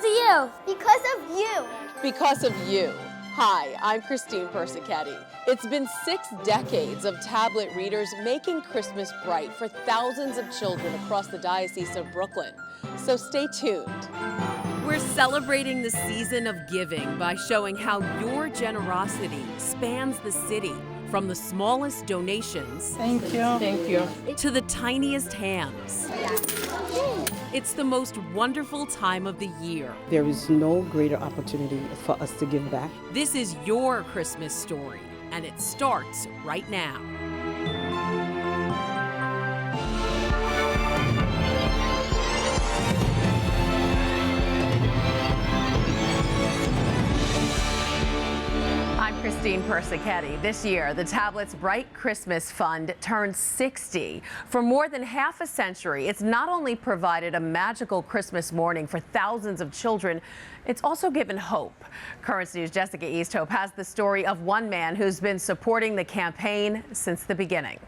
Because of you. Because of you. Because of you. Hi, I'm Christine Persichetti. It's been 6 decades of tablet readers making Christmas bright for thousands of children across the Diocese of Brooklyn. So stay tuned. We're celebrating the season of giving by showing how your generosity spans the city, from the smallest donations to the tiniest hands. It's the most wonderful time of the year. There is no greater opportunity for us to give back. This is your Christmas story, and it starts right now. I'm Christine Persichetti. This year, the tablet's Bright Christmas Fund turned 60. For more than half a century, it's not only provided a magical Christmas morning for thousands of children, it's also given hope. Currents News' Jessica Easthope has the story of one man who's been supporting the campaign since the beginning.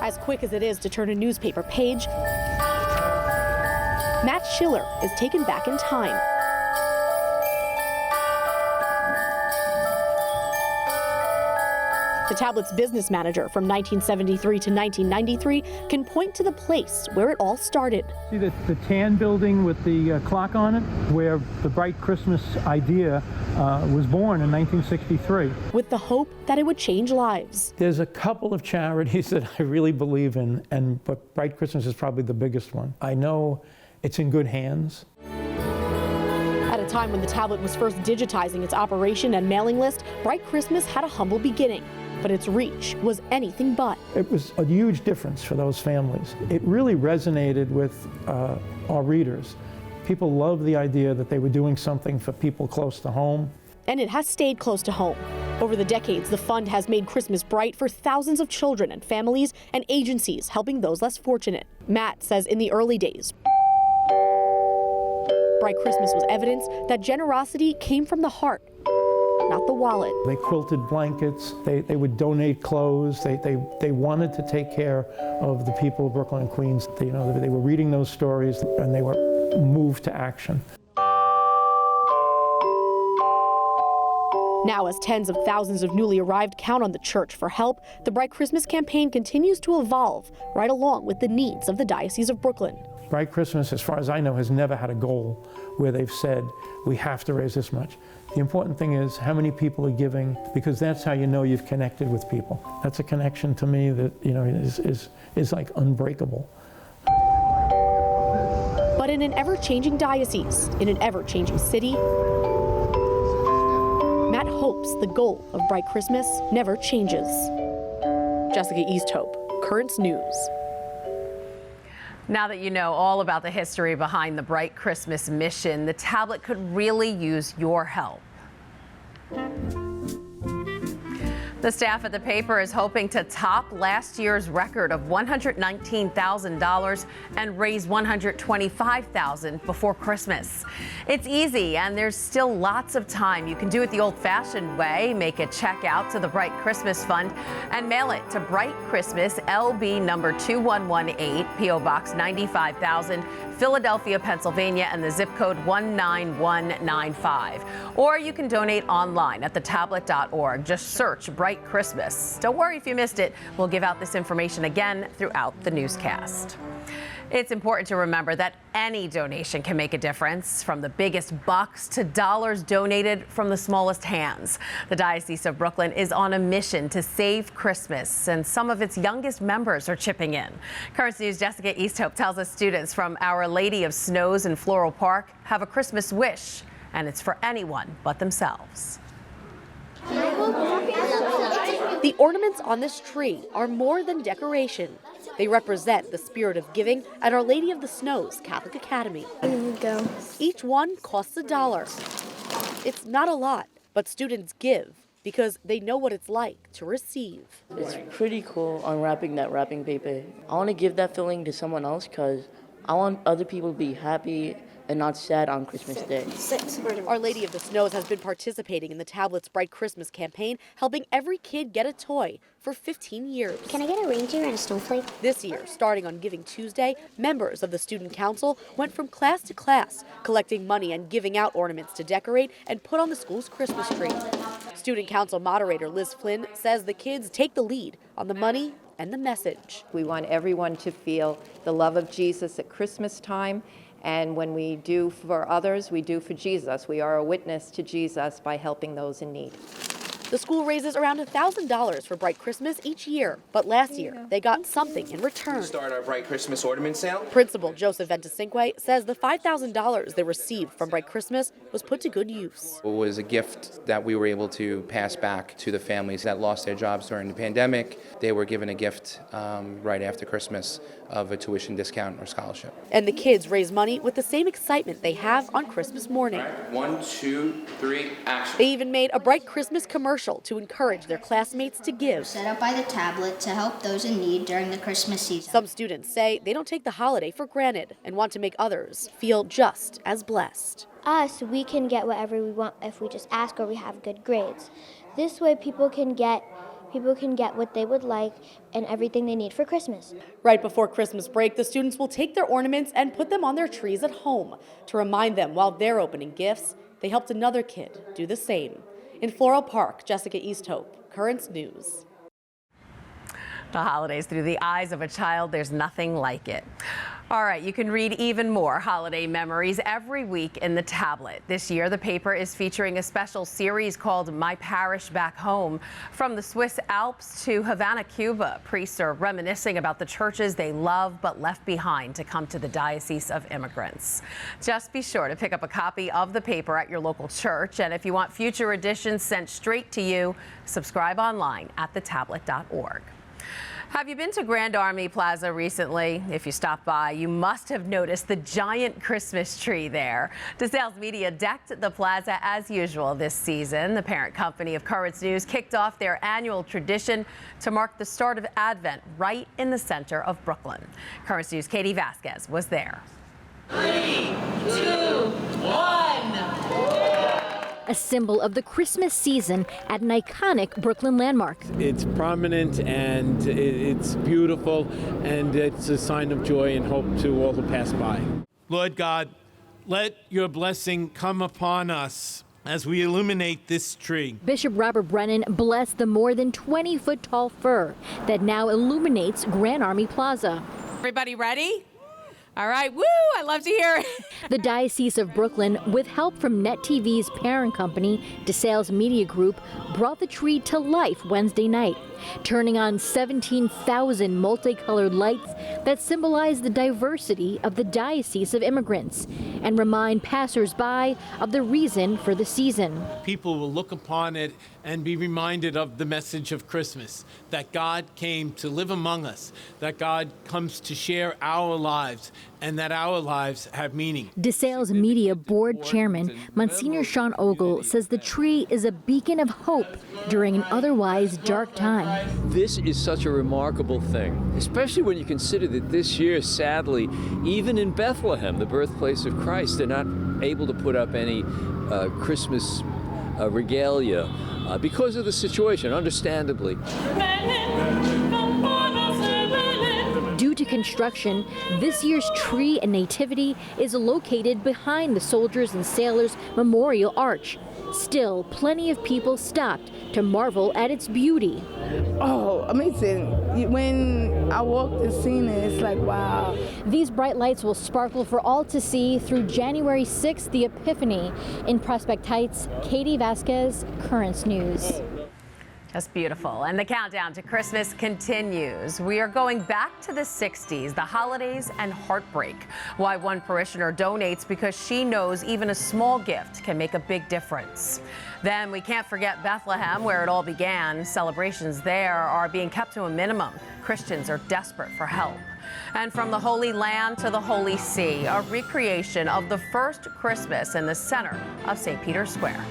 As quick as it is to turn a newspaper page, Matt Schiller is taken back in time. The tablet's business manager from 1973 to 1993 can point to the place where it all started. See the tan building with the clock on it, where the Bright Christmas idea was born in 1963. With the hope that it would change lives. There's a couple of charities that I really believe in, but Bright Christmas is probably the biggest one. I know it's in good hands. At a time when the tablet was first digitizing its operation and mailing list, Bright Christmas had a humble beginning, but its reach was anything but. It was a huge difference for those families. It really resonated with our readers. People loved the idea that they were doing something for people close to home. And it has stayed close to home. Over the decades, the fund has made Christmas bright for thousands of children and families and agencies helping those less fortunate. Matt says in the early days, Bright Christmas was evidence that generosity came from the heart, not the wallet. They quilted blankets, they would donate clothes, they wanted to take care of the people of Brooklyn and Queens. They were reading those stories and they were moved to action. Now, as tens of thousands of newly arrived count on the church for help, the Bright Christmas campaign continues to evolve right along with the needs of the Diocese of Brooklyn. Bright Christmas, as far as I know, has never had a goal where they've said, we have to raise this much. The important thing is how many people are giving, because that's how you know you've connected with people. That's a connection to me that is like unbreakable. But in an ever-changing diocese, in an ever-changing city, Matt hopes the goal of Bright Christmas never changes. Jessica Easthope, Currents News. Now that you know all about the history behind the Bright Christmas mission, the tablet could really use your help. The staff at the paper is hoping to top last year's record of $119,000 and raise $125,000 before Christmas. It's easy, and there's still lots of time. You can do it the old-fashioned way. Make a check out to the Bright Christmas Fund and mail it to Bright Christmas, LB number 2118, P.O. Box 95,000, Philadelphia, Pennsylvania, and the zip code 19195. Or you can donate online at thetablet.org. Just search Bright Christmas. Don't worry if you missed it. We'll give out this information again throughout the newscast. It's important to remember that any donation can make a difference, from the biggest bucks to dollars donated from the smallest hands. The Diocese of Brooklyn is on a mission to save Christmas, and some of its youngest members are chipping in. Currents News' Jessica Easthope tells us students from Our Lady of Snows in Floral Park have a Christmas wish, and it's for anyone but themselves. The ornaments on this tree are more than decoration. They represent the spirit of giving at Our Lady of the Snows Catholic Academy. Go. Each one costs $1. It's not a lot, but students give because they know what it's like to receive. It's pretty cool unwrapping that wrapping paper. I want to give that feeling to someone else because I want other people to be happy and not sad on Christmas Day. Our Lady of the Snows has been participating in the tablet's Bright Christmas campaign, helping every kid get a toy for 15 years. Can I get a reindeer and a snowflake? This year, starting on Giving Tuesday, members of the Student Council went from class to class, collecting money and giving out ornaments to decorate and put on the school's Christmas tree. Student Council moderator Liz Flynn says the kids take the lead on the money and the message. We want everyone to feel the love of Jesus at Christmas time. And when we do for others, we do for Jesus. We are a witness to Jesus by helping those in need. The school raises around $1,000 for Bright Christmas each year, but last year they got something in return. Start our Bright Christmas ornament sale. Principal Joseph Ventacinque says the $5,000 they received from Bright Christmas was put to good use. It was a gift that we were able to pass back to the families that lost their jobs during the pandemic. They were given a gift right after Christmas of a tuition discount or scholarship. And the kids raise money with the same excitement they have on Christmas morning. 1, 2, 3, action. They even made a Bright Christmas commercial to encourage their classmates to give. Set up by the tablet to help those in need during the Christmas season. Some students say they don't take the holiday for granted and want to make others feel just as blessed. Us, we can get whatever we want if we just ask or we have good grades. This way people can get what they would like and everything they need for Christmas. Right before Christmas break, the students will take their ornaments and put them on their trees at home to remind them while they're opening gifts, they helped another kid do the same. In Floral Park, Jessica Easthope, Currents News. The holidays through the eyes of a child, there's nothing like it. All right, you can read even more holiday memories every week in the tablet. This year, the paper is featuring a special series called My Parish Back Home. From the Swiss Alps to Havana, Cuba, priests are reminiscing about the churches they love but left behind to come to the Diocese of Immigrants. Just be sure to pick up a copy of the paper at your local church. And if you want future editions sent straight to you, subscribe online at thetablet.org. Have you been to Grand Army Plaza recently? If you stopped by, you must have noticed the giant Christmas tree there. DeSales Media decked the plaza as usual this season. The parent company of Currents News kicked off their annual tradition to mark the start of Advent right in the center of Brooklyn. Currents News' Katie Vasquez was there. 3, 2, 1. A symbol of the Christmas season at an iconic Brooklyn landmark. It's prominent and it's beautiful, and it's a sign of joy and hope to all who pass by. Lord God, let your blessing come upon us as we illuminate this tree. Bishop Robert Brennan blessed the more than 20-foot tall fir that now illuminates Grand Army Plaza. Everybody ready? All right, woo, I love to hear it. The Diocese of Brooklyn, with help from Net TV's parent company, DeSales Media Group, brought the tree to life Wednesday night, turning on 17,000 multicolored lights that symbolize the diversity of the Diocese of Immigrants and remind passers-by of the reason for the season. People will look upon it and be reminded of the message of Christmas, that God came to live among us, that God comes to share our lives, and that our lives have meaning. DeSales Media Board Chairman Monsignor Sean Ogle says the tree is a beacon of hope during an otherwise dark time. This is such a remarkable thing, especially when you consider that this year, sadly, even in Bethlehem, the birthplace of Christ, they're not able to put up any Christmas regalia because of the situation, understandably. Due to construction, this year's tree and nativity is located behind the Soldiers and Sailors Memorial Arch. Still, plenty of people stopped to marvel at its beauty. Oh, amazing. When I walked and seen it, it's like, wow. These bright lights will sparkle for all to see through January 6th, the Epiphany. In Prospect Heights, Katie Vasquez, Currents News. That's beautiful. And the countdown to Christmas continues. We are going back to the 60s, the holidays and heartbreak. Why one parishioner donates because she knows even a small gift can make a big difference. Then we can't forget Bethlehem, where it all began. Celebrations there are being kept to a minimum. Christians are desperate for help. And from the Holy Land to the Holy See, a recreation of the first Christmas in the center of St. Peter's Square.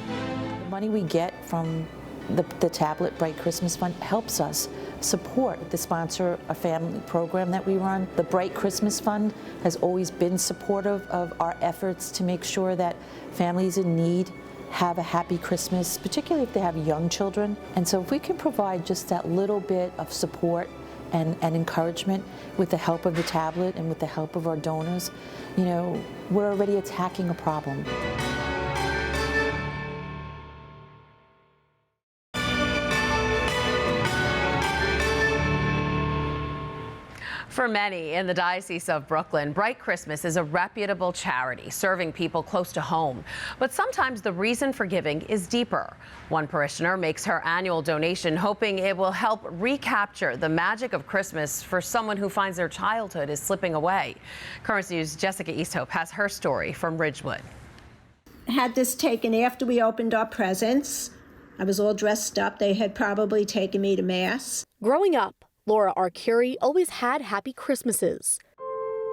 The money we get from the tablet Bright Christmas Fund helps us support the Sponsor a Family program that we run. The Bright Christmas Fund has always been supportive of our efforts to make sure that families in need have a happy Christmas, particularly if they have young children. And so if we can provide just that little bit of support and encouragement with the help of the tablet and with the help of our donors, you know, we're already attacking a problem. For many in the Diocese of Brooklyn, Bright Christmas is a reputable charity serving people close to home. But sometimes the reason for giving is deeper. One parishioner makes her annual donation hoping it will help recapture the magic of Christmas for someone who finds their childhood is slipping away. Currents News' Jessica Easthope has her story from Ridgewood. Had this taken after we opened our presents. I was all dressed up. They had probably taken me to Mass. Growing up, Laura Arcuri always had happy Christmases,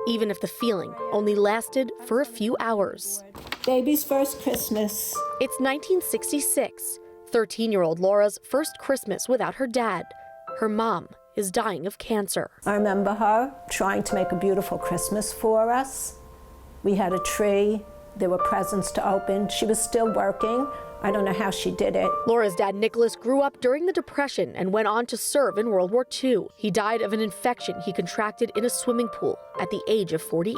even if the feeling only lasted for a few hours. Baby's first Christmas. It's 1966, 13-year-old Laura's first Christmas without her dad. Her mom is dying of cancer. I remember her trying to make a beautiful Christmas for us. We had a tree. There were presents to open. She was still working. I don't know how she did it. Laura's dad, Nicholas, grew up during the Depression and went on to serve in World War II. He died of an infection he contracted in a swimming pool at the age of 48.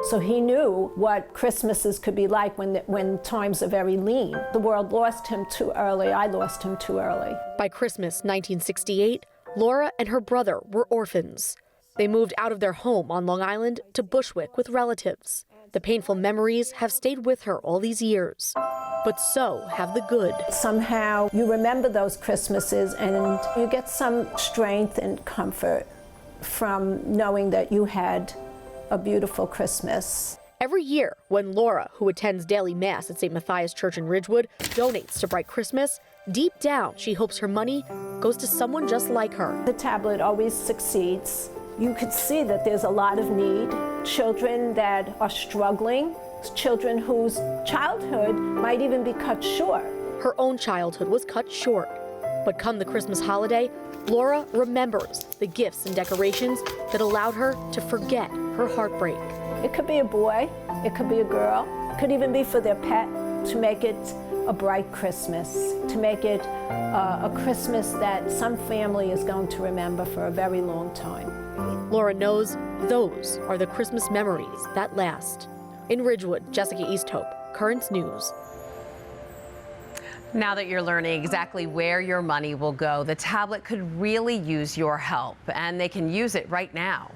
So he knew what Christmases could be like when times are very lean. The world lost him too early. I lost him too early. By Christmas 1968, Laura and her brother were orphans. They moved out of their home on Long Island to Bushwick with relatives. The painful memories have stayed with her all these years, but so have the good. Somehow you remember those Christmases and you get some strength and comfort from knowing that you had a beautiful Christmas. Every year, when Laura, who attends daily Mass at St. Matthias Church in Ridgewood, donates to Bright Christmas, deep down she hopes her money goes to someone just like her. The tablet always succeeds. You could see that there's a lot of need. Children that are struggling, children whose childhood might even be cut short. Her own childhood was cut short. But come the Christmas holiday, Laura remembers the gifts and decorations that allowed her to forget her heartbreak. It could be a boy, it could be a girl, it could even be for their pet, to make it a bright Christmas, to make it a Christmas that some family is going to remember for a very long time. Laura knows those are the Christmas memories that last. In Ridgewood, Jessica Easthope, Currents News. Now that you're learning exactly where your money will go, the tablet could really use your help, and they can use it right now.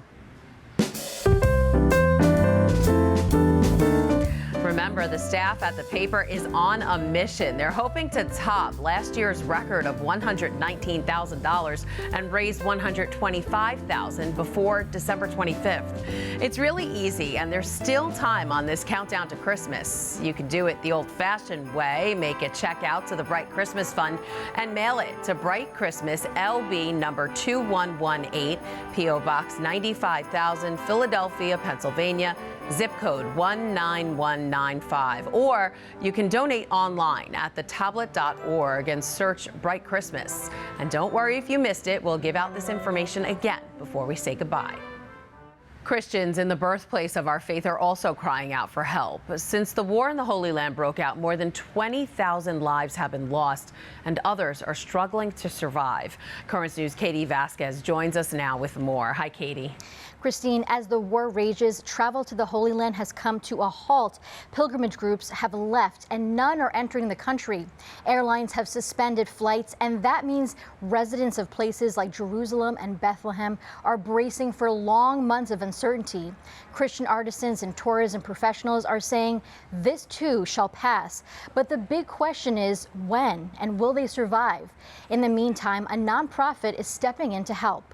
Remember, the staff at the paper is on a mission. They're hoping to top last year's record of $119,000 and raise $125,000 before December 25th. It's really easy, and there's still time on this countdown to Christmas. You can do it the old-fashioned way. Make a check out to the Bright Christmas Fund and mail it to Bright Christmas, LB number 2118, P.O. Box 95,000, Philadelphia, Pennsylvania, zip code 19195. Or you can donate online at thetablet.org and search Bright Christmas. And don't worry if you missed it. We'll give out this information again before we say goodbye. Christians in the birthplace of our faith are also crying out for help. Since the war in the Holy Land broke out, more than 20,000 lives have been lost, and others are struggling to survive. Currents News' Katie Vasquez joins us now with more. Hi, Katie. Christine, as the war rages, travel to the Holy Land has come to a halt. Pilgrimage groups have left and none are entering the country. Airlines have suspended flights, and that means residents of places like Jerusalem and Bethlehem are bracing for long months of uncertainty. Christian artisans and tourism professionals are saying this too shall pass. But the big question is when, and will they survive? In the meantime, a nonprofit is stepping in to help.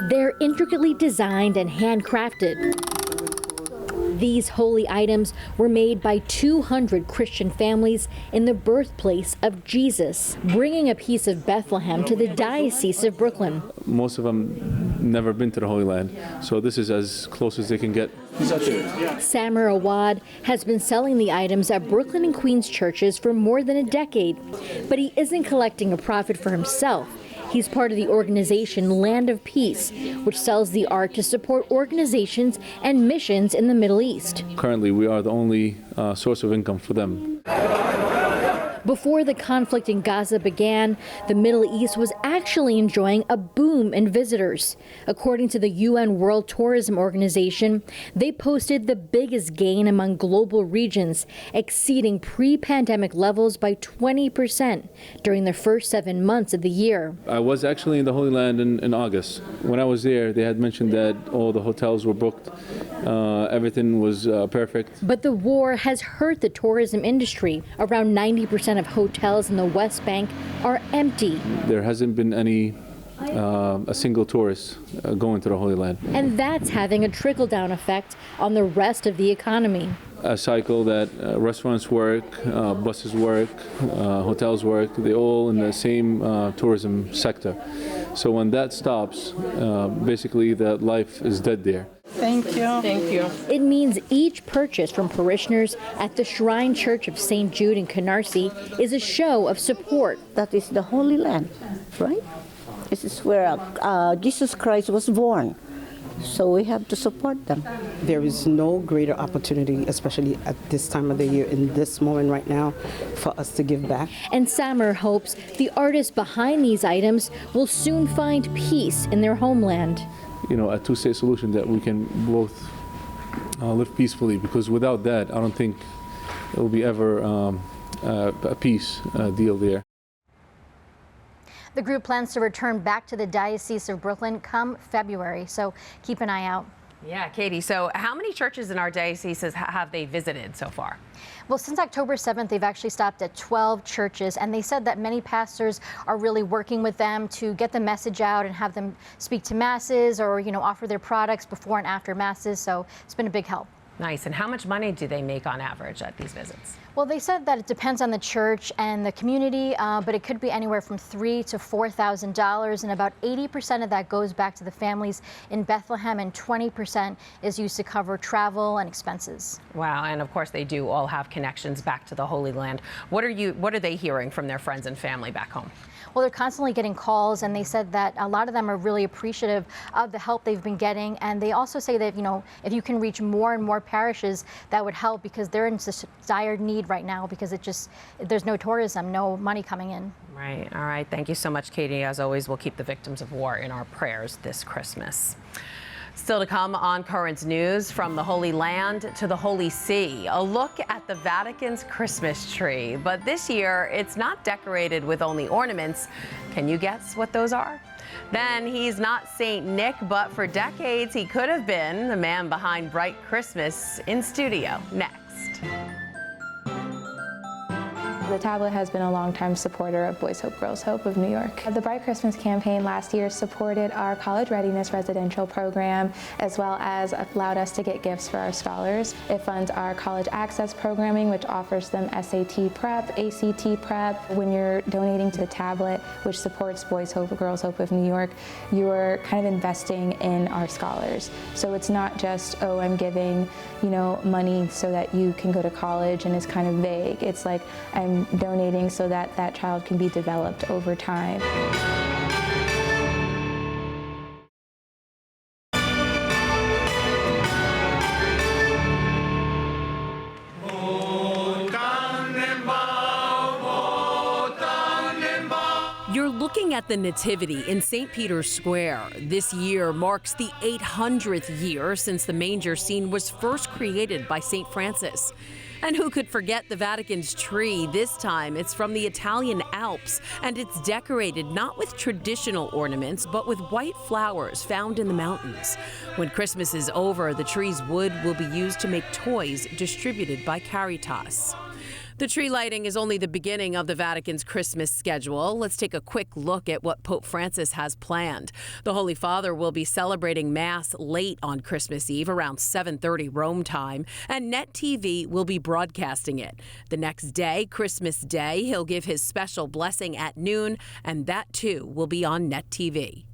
They're intricately designed and handcrafted. These holy items were made by 200 Christian families in the birthplace of Jesus, bringing a piece of Bethlehem to the Diocese of Brooklyn. Most of them never been to the Holy Land, so this is as close as they can get. Samer Awad has been selling the items at Brooklyn and Queens churches for more than a decade, but he isn't collecting a profit for himself. He's part of the organization Land of Peace, which sells the art to support organizations and missions in the Middle East. Currently, we are the only source of income for them. Before the conflict in Gaza began, the Middle East was actually enjoying a boom in visitors. According to the UN World Tourism Organization, they posted the biggest gain among global regions, exceeding pre-pandemic levels by 20% during the first 7 months of the year. I was actually in the Holy Land in August. When I was there, they had mentioned that all the hotels were booked. Everything was perfect. But the war has hurt the tourism industry. Around 90% of hotels in the West Bank are empty. There hasn't been a single tourist going to the Holy Land. And that's having a trickle-down effect on the rest of the economy. A cycle that restaurants work, buses work, hotels work, they all in the same tourism sector. So when that stops, basically that life is dead there. Thank you. Thank you. It means each purchase from parishioners at the Shrine Church of St. Jude in Canarsie is a show of support. That is the Holy Land, right? This is where Jesus Christ was born. So we have to support them. There is no greater opportunity, especially at this time of the year, in this moment right now, for us to give back. And Samer hopes the artists behind these items will soon find peace in their homeland. You know, a two-state solution that we can both live peacefully, because without that, I don't think there will be ever a peace deal there. The group plans to return back to the Diocese of Brooklyn come February, so keep an eye out. Yeah, Katie, so how many churches in our diocese have they visited so far? Well, since October 7th, they've actually stopped at 12 churches, and they said that many pastors are really working with them to get the message out and have them speak to masses or, offer their products before and after masses, so it's been a big help. Nice. And how much money do they make on average at these visits? Well, they said that it depends on the church and the community, but it could be anywhere from $3,000 to $4,000, and about 80% of that goes back to the families in Bethlehem, and 20% is used to cover travel and expenses. Wow, and of course they do all have connections back to the Holy Land. What are they hearing from their friends and family back home? Well, they're constantly getting calls, and they said that a lot of them are really appreciative of the help they've been getting. And they also say that, if you can reach more and more parishes, that would help, because they're in such dire need right now, because there's no tourism, no money coming in. Right. All right. Thank you so much, Katie. As always, we'll keep the victims of war in our prayers this Christmas. Still to come on Currents News, from the Holy Land to the Holy See, a look at the Vatican's Christmas tree. But this year, it's not decorated with only ornaments. Can you guess what those are? Then he's not Saint Nick, but for decades he could have been the man behind Bright Christmas, in studio next. The tablet has been a longtime supporter of Boys Hope, Girls Hope of New York. The Bright Christmas campaign last year supported our college readiness residential program, as well as allowed us to get gifts for our scholars. It funds our college access programming, which offers them SAT prep, ACT prep. When you're donating to the tablet, which supports Boys Hope, Girls Hope of New York, you're kind of investing in our scholars. So it's not just, oh, I'm giving, money so that you can go to college, and it's kind of vague. It's like, I'm donating so that that child can be developed over time. You're looking at the Nativity in St. Peter's Square. This year marks the 800th year since the manger scene was first created by St. Francis. And who could forget the Vatican's tree? This time it's from the Italian Alps, and it's decorated not with traditional ornaments, but with white flowers found in the mountains. When Christmas is over, the tree's wood will be used to make toys distributed by Caritas. The tree lighting is only the beginning of the Vatican's Christmas schedule. Let's take a quick look at what Pope Francis has planned. The Holy Father will be celebrating Mass late on Christmas Eve around 7:30 Rome time, and Net TV will be broadcasting it. The next day, Christmas Day, he'll give his special blessing at noon, and that too will be on Net TV.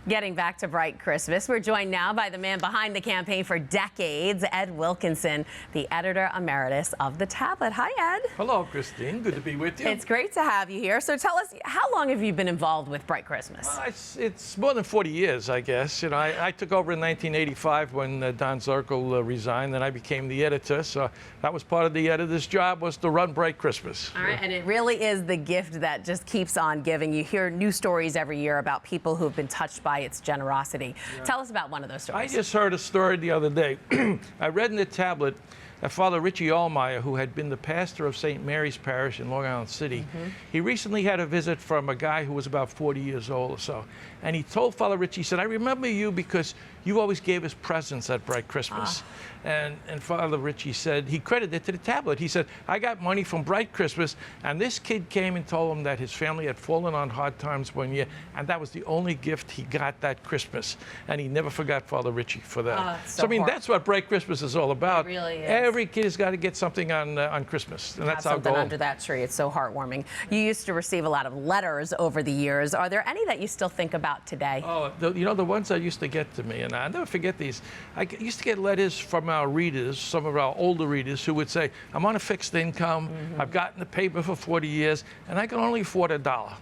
Getting back to Bright Christmas, we're joined now by the man behind the campaign for decades, Ed Wilkinson, the editor emeritus of The Tablet. Hi, Ed. Hello, Christine. Good to be with you. It's great to have you here. So tell us, how long have you been involved with Bright Christmas? It's more than 40 years, I guess. You know, I took over in 1985 when Don Zirkle resigned, and I became the editor. So that was part of the editor's job, was to run Bright Christmas. All right, and it really is the gift that just keeps on giving. You hear new stories every year about people who have been touched by its generosity. Yeah. Tell us about one of those stories. I just heard a story the other day. I read in The Tablet that Father Richie Allmeyer, who had been the pastor of St. Mary's Parish in Long Island City, he recently had a visit from a guy who was about 40 years old or so. And he told Father Richie, he said, I remember you because you always gave us presents at Bright Christmas. And Father Richie said, he credited it to The Tablet. He said, I got money from Bright Christmas, and this kid came and told him that his family had fallen on hard times one year, and that was the only gift he got that Christmas. And he never forgot Father Richie for that. So I mean, that's what Bright Christmas is all about. It really is. Every kid has got to get something on Christmas, and that's our something goal. Under that tree. It's so heartwarming. You used to receive a lot of letters over the years. Are there any that you still think about today? Oh, you know, the ones that used to get to me, and I'll never forget these. I used to get letters from our readers, some of our older readers, who would say, I'm on a fixed income, I've gotten the paper for 40 years, and I can only afford $1.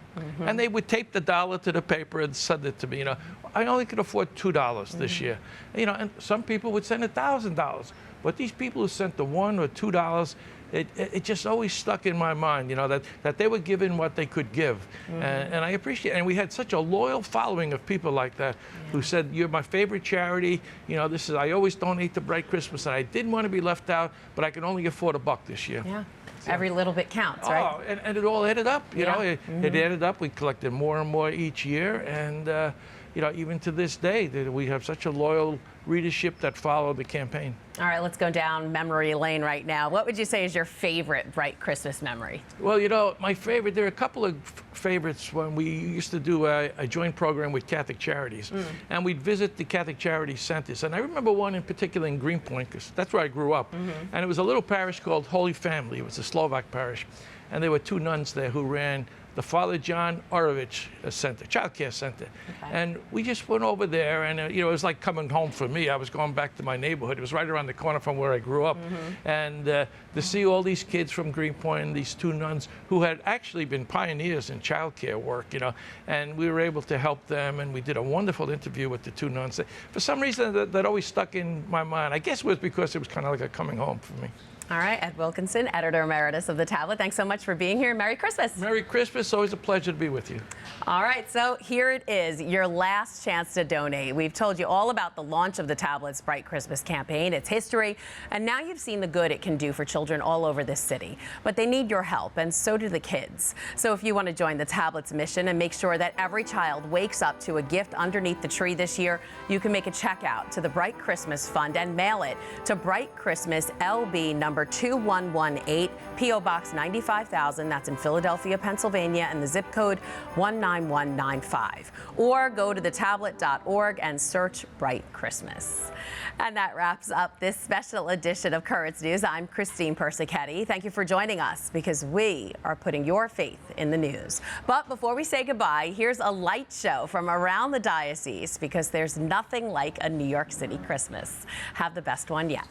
And they would tape the dollar to the paper and send it to me. You know, I only could afford $2 this year. You know, and some people would send $1,000. But these people who sent the $1 or $2, it just always stuck in my mind, you know, that they were given what they could give. And I appreciate it. And we had such a loyal following of people like that who said, you're my favorite charity. You know, I always donate to Bright Christmas, and I didn't want to be left out, but I can only afford $1 this year. Yeah. Every little bit counts, right? Oh, and it all added up, you know. It added up. We collected more and more each year. And, you know, even to this day, we have such a loyal readership that follow the campaign. All right, let's go down memory lane right now. What would you say is your favorite Bright Christmas memory? Well, you know, my favorite, there are a couple of favorites when we used to do a joint program with Catholic Charities. And we'd visit the Catholic Charities centers. And I remember one in particular in Greenpoint, because that's where I grew up. And it was a little parish called Holy Family. It was a Slovak parish. And there were 2 nuns there who ran the Father John Orovich Center, Child Care Center. And we just went over there, and you know, it was like coming home for me. I was going back to my neighborhood. It was right around the corner from where I grew up. And to see all these kids from Greenpoint, and these 2 nuns who had actually been pioneers in child care work, you know, and we were able to help them, and we did a wonderful interview with the 2 nuns. For some reason, that always stuck in my mind. I guess it was because it was kind of like a coming home for me. All right, Ed Wilkinson, editor emeritus of The Tablet. Thanks so much for being here. Merry Christmas. Merry Christmas. Always a pleasure to be with you. All right, so here it is, your last chance to donate. We've told you all about the launch of The Tablet's Bright Christmas campaign, its history, and now you've seen the good it can do for children all over this city. But they need your help, and so do the kids. So if you want to join The Tablet's mission and make sure that every child wakes up to a gift underneath the tree this year, you can make a check out to the Bright Christmas Fund and mail it to Bright Christmas LB number 2118, P.O. Box 95,000. That's in Philadelphia, Pennsylvania, and the zip code 19195. Or go to thetablet.org and search Bright Christmas. And that wraps up this special edition of Currents News. I'm Christine Persichetti. Thank you for joining us, because we are putting your faith in the news. But before we say goodbye, here's a light show from around the diocese, because there's nothing like a New York City Christmas. Have the best one yet.